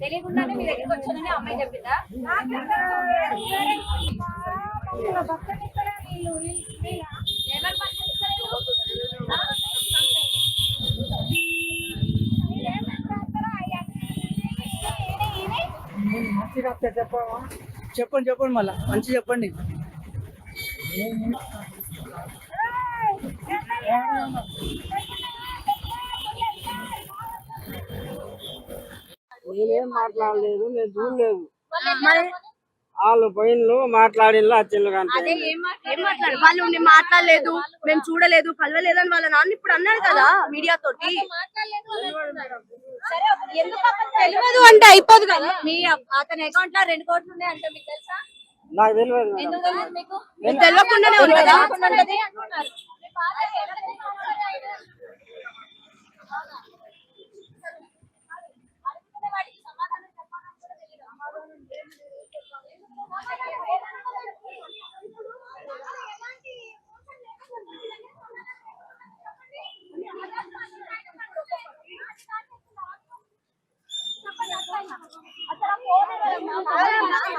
తెలియకుండానే మీ దగ్గరికి వచ్చానని అమ్మాయి చెప్పిందా? ఎవరు చెప్పండి చెప్పండి మళ్ళా మంచి చెప్పండి. నేనేం మాట్లాడలేదు, నేను చూడలేదు. వాళ్ళు పోయిన్లు మాట్లాడిన్లు వచ్చిండ్లు అదే ఏం మాట్లాడారు వాళ్ళు? నేను మాట్లాడలేదు, మేము చూడలేదు, కలవలేదు అని వాళ్ళ నాన్న ఇప్పుడు అన్నాడు కదా మీడియా తోటి. తెలియదు అంటే అయిపోదు కదా. మీ అతని అకౌంట్ లో 2 కోట్లు ఉన్నాయి అంటే మీకు తెలుసా? నాకు తెలియదు. ఎందుకు తెలియదు మీకు? తెలియకుండానే ఉంది కదా.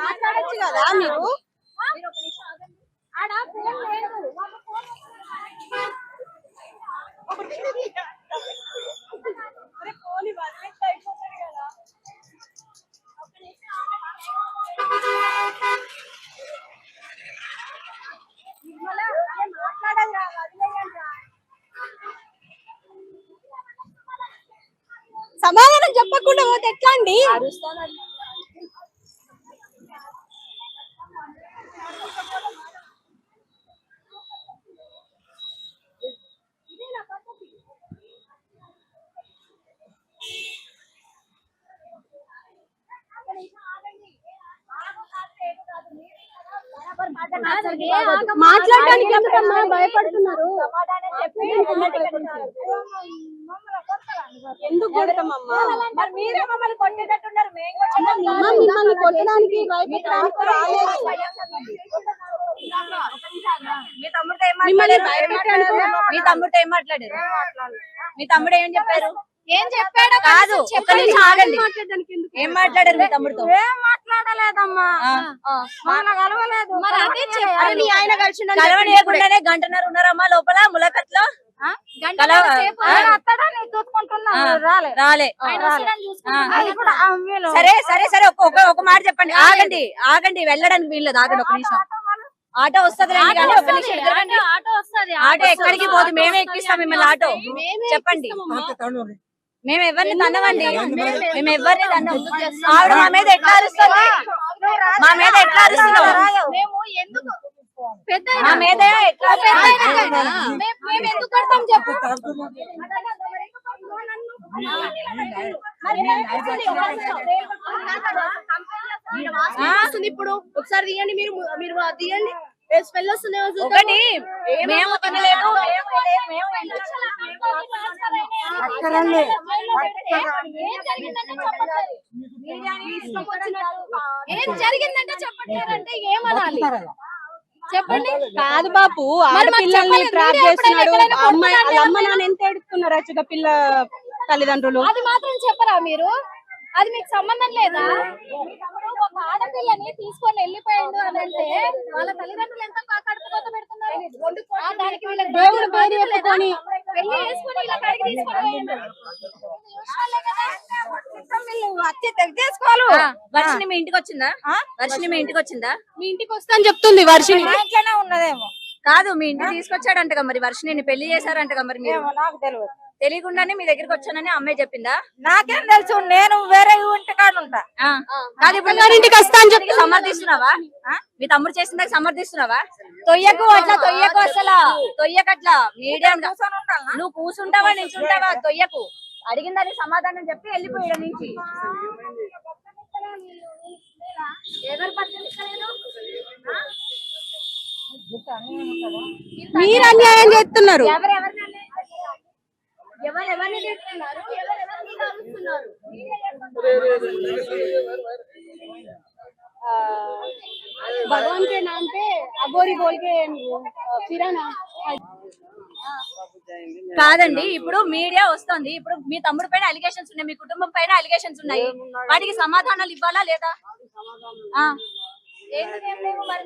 మాట్లాడచ్చు కదా మీరు. సమాధానం చెప్పకుండా పోతే ఎట్లా అండి? మాట్లాడడానికి భయపడుతున్నారు. ఎందుకు కొడతామమ్మా? మీరే మమ్మల్ని కొట్టేటట్టున్నారు. మిమ్మల్ని కొట్టడానికి భయపెట్టడానికి రాలేదు. మీ తమ్ముడితో ఏం మాట్లాడారు? మీ తమ్ముడితో ఏం మాట్లాడారు? మీ తమ్ముడు ఏం చెప్పారు? ఏం చెప్పాడు కాదు, ఒక్క నిమిషం ఆగండి. ఏం మాట్లాడారు మీ తమ్ముడితో? ఏం మాట్లాడలేదమ్మా, కలవలేదు. మీ ఆయన కలవనీయకుండానే గంటన్నర ఉన్నారమ్మా లోపల ములకట్లో. రాలే. సరే సరే సరే, ఒక మాట చెప్పండి. ఆగండి ఆగండి, వెళ్ళడానికి వీల్లేదు. ఆగండి ఒక నిమిషం. ఆటో వస్తుంది కానీ ఒక నిమిషం. ఆటో ఎక్కడికి పోదు, మేమే ఎక్కిస్తాం మిమ్మల్ని. ఆటో చెప్పండి. మేము ఎవరిని తన్నవండి, మేము ఎవరిని తన్నం. ఆవిడ మా మీద ఎట్లా అరుస్తుంది? మా మీద ఎట్లా అరుస్తున్నావు? మా మీద ఎట్లా? మేము ఎందుకు కడతాం చెప్పు. ఇప్పుడు ఒకసారి తీయండి, మీరు తీయండి. ఒకటి మేము తినలేదు. ఏం జరిగిందంటే చెప్పట్లేదంటే ఏమనాలి చెప్పండి. కాదు బాపు, ఆడపిల్లల్ని ట్రాప్ చేస్తున్నాడు. అమ్మాయి అమ్మ నాన్న ఎంత ఏడుస్తున్నారు అచ్చుగా పిల్ల తల్లిదండ్రులు. అది మాత్రం చెప్పరా మీరు? అది మీకు సంబంధం లేదా? ఒక ఆడపిల్లని తీసుకొని వెళ్ళిపోయిండు అని అంటే వాళ్ళ తల్లిదండ్రులు ఎంత కడుపుకోత పెడుతున్నారు. దేవుడు పేరు చెప్పుకొని పెళ్లి చేసుకొని ఇలా కడిగి తీసుకొని చేసుకోవాలి. వర్షిని మీ ఇంటికి వచ్చిందా? వర్షిని మీ ఇంటికి వచ్చిందా? మీ ఇంటికి వస్తా అని చెప్తుంది వర్షిని. ఇంట్లోనే ఉన్నదేమో. కాదు, మీ ఇంటికి తీసుకొచ్చాడంటగా మరి. వర్షిని పెళ్లి చేశారంటగా మరి. మీరు నాకు తెలియదు. తెలియకుండానే మీ దగ్గరికి వచ్చానని అమ్మాయి చెప్పిందా? నాకేం తెలుసు, నేను వేరే ఇంటికాడ ఉంటా. కాదు, ఇప్పుడు ఇంటికి వస్తా అని చెప్పి సమర్థిస్తున్నావా? మీ తమ్ముడు చేసిన సమర్థిస్తున్నావా? తొయ్యకు అట్లా, తొయ్యకు అసలు తొయ్యకట్లా. మీడియా నువ్వు కూర్చుంటావా నిల్చుంటావా? తొయ్యకు. అడిగిన దానికి సమాధానం చెప్పి వెళ్ళిపోయాడు నుంచి. ఎవరు మీరు అన్యాయం చేస్తున్నారు. ఎవరెవరిని చేస్తున్నారు? ఎవరెవరిని కలుస్తున్నారు? भगवान के नाम पे अगोरी बोल के किराना అయింది. కాదండి, ఇప్పుడు మీడియా వస్తుంది, ఇప్పుడు మీ తమ్ముడు పైన అలిగేషన్స్ ఉన్నాయి, మీ కుటుంబం పైన అలిగేషన్స్ ఉన్నాయి, వాటికి సమాధానాలు ఇవ్వాలా లేదా? ఆ. ఎందుకు ఏం లేవు మరి?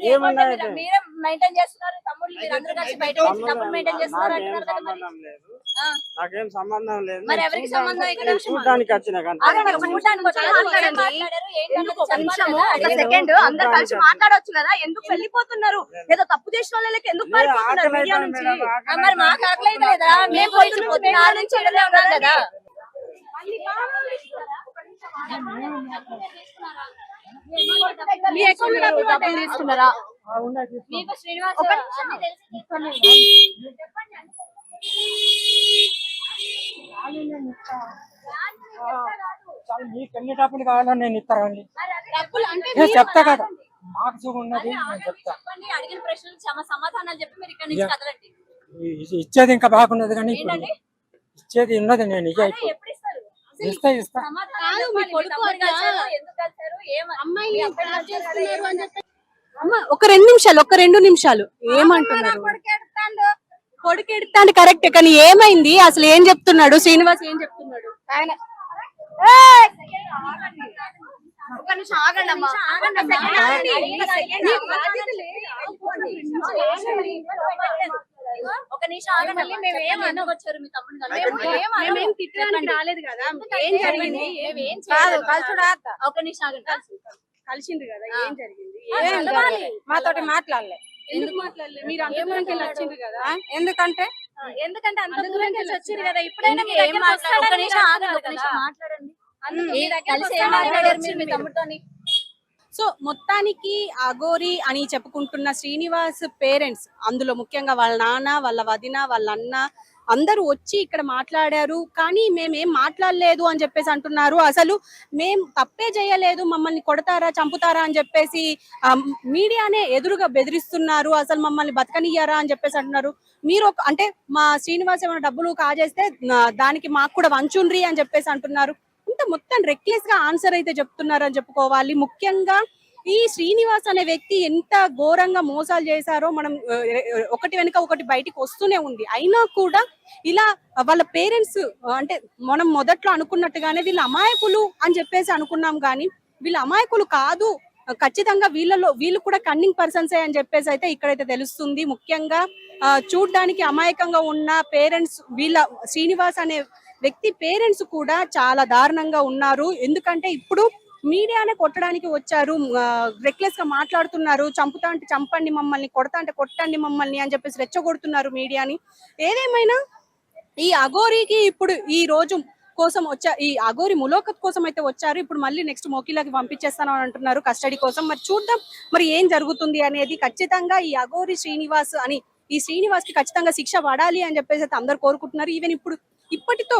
మీరే మెయింటైన్ చేస్తున్నారు, తమ్ముళ్ళు మీరందరూ కలిసి బయట వచ్చి తప్పులు మెయింటైన్ చేస్తున్నారు అంటున్నారు కదా మరి. ఆ. నాకేం సంబంధం లేదు. మరి ఎవరికి సంబంధం ఇక్కడ? చూడడానికి వచ్చిన చూడడానికి వచ్చారు, ఏం మాట్లాడారు, ఏంటన్నది చెప్పాలి కదా. ఒక సెకండ్ అందరు కలిసి మాట్లాడొచ్చు కదా, ఎందుకు వెళ్ళిపోతున్నారు? ఏదో తప్పు చేసిన వాళ్ళకి ఎందుకు పారిపోతున్నారు మీడియా నుంచి? మరి మాకు ఆకలి అయితే లేదా? మేము పొద్దున్న 6 నుంచి 7 ఉన్నాం కదా. మీ అకౌంట్ డబ్బులు తీసుకున్నారా? మీకు శ్రీనివాస్ అన్ని తెలిసి మీకు ఎన్ని డబ్బులు కావాలో నేను ఇస్తానండి. డబ్బులు అంటే నేను చెప్తా కదా, మాకు చూపు ఉన్నది నేను చెప్తా. చెప్పండి, అడిగిన ప్రశ్నలకు సమాధానాలు చెప్పి మీరు ఇక్కడ నుంచి కదలండి. ఇచ్చేది ఇంకా బాగున్నది కానీ ఇప్పుడు ఏంటండి? ఇచ్చేది ఉన్నది నేను ఇక అదే ఎప్పుడు ఇస్తారు? ఇస్తా సమాధానం చెప్పాలి. మీ తమ్ముడు కలిశారు, ఎందుకు కలిశారు, అమ్మాయిని మీ అబ్బాయిని ట్రాప్ కలిశారు కదా, చేస్తున్నారు అని చెప్పి ఏమని? ఒక 2 నిమిషాలు ఏమంటున్నారు? కొడుకెడతాండు కరెక్ట్, కానీ ఏమైంది అసలు? ఏం చెప్తున్నాడు శ్రీనివాస్? ఏం చెప్తున్నాడు? ఒక్క నిమిషం ఆగండి అమ్మా. ఒక నిమిషం ఆగండి. మేము ఏం అనవచ్చారు మీ తమ్ముడు మేమేం తిట్టడానికి రాలేదు కదా. ఏం జరిగింది? ఒక నిమిషం ఆగండి. కలిసింది కదా, ఏం జరిగింది? మాతోటి మాట్లాడలే. ఎందుకు మాట్లాడలేదు? మీరు అంత దూరంకి వెళ్ళి వచ్చిండ్రు కదా. ఎందుకంటే అంత దూరం నుంచి వచ్చారు కదా, ఇప్పుడైనా మీ దగ్గరికి వస్తాడని ఒక నిమిషం ఆగండి, ఒక నిమిషం మాట్లాడండి. కలిసి ఏం మాట్లాడారు మీరు మీ తమ్ముడితోని? సో మొత్తానికి అఘోరి అని చెప్పుకుంటున్న శ్రీనివాస్ పేరెంట్స్, అందులో ముఖ్యంగా వాళ్ళ నాన్న, వాళ్ళ వదిన, వాళ్ళ అన్న అందరూ వచ్చి ఇక్కడ మాట్లాడారు. కానీ మేమేం మాట్లాడలేదు అని చెప్పేసి అంటున్నారు. అసలు మేం తప్పే చేయలేదు, మమ్మల్ని కొడతారా చంపుతారా అని చెప్పేసి మీడియానే ఎదురుగా బెదిరిస్తున్నారు. అసలు మమ్మల్ని బతకనియ్యారా అని చెప్పేసి అంటున్నారు. మీరు అంటే మా శ్రీనివాస్ ఏమైనా డబ్బులు కాజేస్తే దానికి మాకు కూడా వంచుండ్రి అని చెప్పేసి అంటున్నారు. ఇంత మొత్తం రెక్లెస్ గా ఆన్సర్ అయితే చెప్తున్నారు అని చెప్పుకోవాలి. ముఖ్యంగా ఈ శ్రీనివాస్ అనే వ్యక్తి ఎంత ఘోరంగా మోసాలు చేశారో మనం ఒకటి వెనుక ఒకటి బయటికి వస్తూనే ఉంది. అయినా కూడా ఇలా వాళ్ళ పేరెంట్స్ అంటే మనం మొదట్లో అనుకున్నట్టుగానే వీళ్ళ అమాయకులు అని చెప్పేసి అనుకున్నాం, కానీ వీళ్ళ అమాయకులు కాదు, ఖచ్చితంగా వీళ్ళు కూడా కన్నింగ్ పర్సన్సే అని చెప్పేసి అయితే ఇక్కడైతే తెలుస్తుంది. ముఖ్యంగా చూడ్డానికి అమాయకంగా ఉన్న పేరెంట్స్, వీళ్ళ శ్రీనివాస్ అనే వ్యక్తి పేరెంట్స్ కూడా చాలా దారుణంగా ఉన్నారు. ఎందుకంటే ఇప్పుడు మీడియానే కొట్టడానికి వచ్చారు, రెక్లెస్ గా మాట్లాడుతున్నారు, చంపుతా అంటే చంపండి మమ్మల్ని, కొడతా అంటే కొట్టండి మమ్మల్ని అని చెప్పేసి రెచ్చగొడుతున్నారు మీడియాని. ఏదేమైనా ఈ అఘోరికి ఇప్పుడు ఈ రోజు కోసం ఈ అఘోరి ములోకత్ కోసం అయితే వచ్చారు. ఇప్పుడు మళ్ళీ నెక్స్ట్ మోకిలాకి పంపించేస్తాను అని అంటున్నారు కస్టడీ కోసం. మరి చూద్దాం మరి ఏం జరుగుతుంది అనేది. ఖచ్చితంగా ఈ అఘోరి శ్రీనివాస్ అని, ఈ శ్రీనివాస్ కి ఖచ్చితంగా శిక్ష పడాలి అని చెప్పేసి అందరు కోరుకుంటున్నారు. ఈవెన్ ఇప్పటితో